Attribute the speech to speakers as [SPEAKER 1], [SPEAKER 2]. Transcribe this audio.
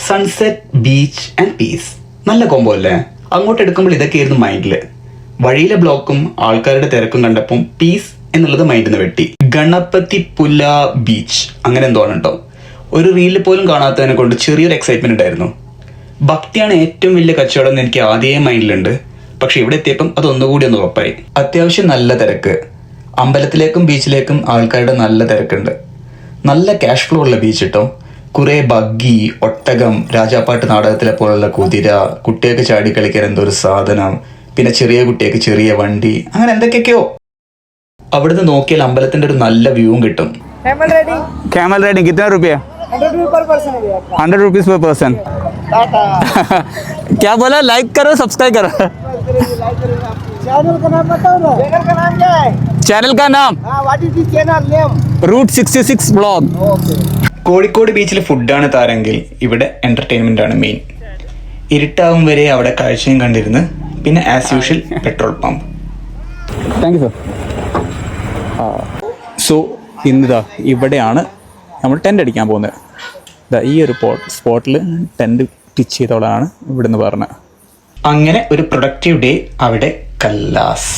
[SPEAKER 1] Sunset, beach and piece. നല്ല combo അല്ലേ? അങ്ങോട്ട് എടുക്കുമ്പോൾ ഇതൊക്കെയായിരുന്നു മൈൻഡിൽ. വഴിയിലെ ബ്ലോക്കും ആൾക്കാരുടെ തിരക്കും കണ്ടപ്പോൾ പീസ് എന്നുള്ളത് മൈൻഡിൽ നിന്ന് വെട്ടി. ഗണപതി പുല ബീച്ച് അങ്ങനെ എന്തോ ആണ് കേട്ടോ. ഒരു റീലിൽ പോലും കാണാത്തതിനെ കൊണ്ട് ചെറിയൊരു എക്സൈറ്റ്മെന്റ് ഉണ്ടായിരുന്നു. ഭക്തിയാണ് ഏറ്റവും വലിയ കച്ചവടം എന്ന് എനിക്ക് ആദ്യമേ മൈൻഡിലുണ്ട്. പക്ഷെ ഇവിടെ എത്തിയപ്പം അതൊന്നുകൂടി ഒന്ന് ഉറപ്പായി. അത്യാവശ്യം നല്ല തിരക്ക്. അമ്പലത്തിലേക്കും ബീച്ചിലേക്കും ആൾക്കാരുടെ നല്ല തിരക്കുണ്ട്. നല്ല ക്യാഷ് ഫ്ലോ ഉള്ള ബീച്ച് കേട്ടോ. കുറെ ബഗ്ഗി, ഒട്ടകം, രാജാപ്പാട്ട് നാടകത്തിലെ പോലുള്ള കുതിര, കുട്ടികൾക്ക് ചാടി കളിക്കാൻ എന്തോ ഒരു സാധനം, പിന്നെ ചെറിയ കുട്ടികൾക്ക് ചെറിയ വണ്ടി, അങ്ങനെ എന്തൊക്കെയൊക്കെയോ. അവിടുന്ന് നോക്കിയാൽ അമ്പലത്തിന്റെ ഒരു നല്ല വ്യൂവും കിട്ടും.
[SPEAKER 2] कैमल राइडिंग कितना रुपया? 100 रुपीज पर पर्सन. क्या बोला? लाइक करो, सब्सक्राइब करो.
[SPEAKER 3] चैनल का नाम बताओ ना. चैनल का नाम क्या है?
[SPEAKER 2] चैनल का नाम
[SPEAKER 3] what is the channel name?
[SPEAKER 2] Route 66 blog.
[SPEAKER 1] Kozhikode ബീച്ചിൽ ഫുഡാണ് താരെങ്കിൽ ഇവിടെ എന്റർടൈൻമെന്റ് ആണ് മെയിൻ. ഇരുട്ടാവും വരെ അവിടെ കാഴ്ചയും കണ്ടിരുന്ന് പിന്നെ as usual petrol pump.
[SPEAKER 2] Thank you sir. So ഇന്നിതാ ഇവിടെയാണ് നമ്മൾ ടെൻ്റ് അടിക്കാൻ പോകുന്നത്. ഇതാ ഈ ഒരു സ്പോട്ടിൽ ടെൻ്റ് പിച്ച് ചെയ്തോളാണ് ഇവിടുന്ന് പറഞ്ഞത്.
[SPEAKER 1] അങ്ങനെ ഒരു പ്രൊഡക്റ്റീവ് ഡേ അവിടെ കല്ലാസ്.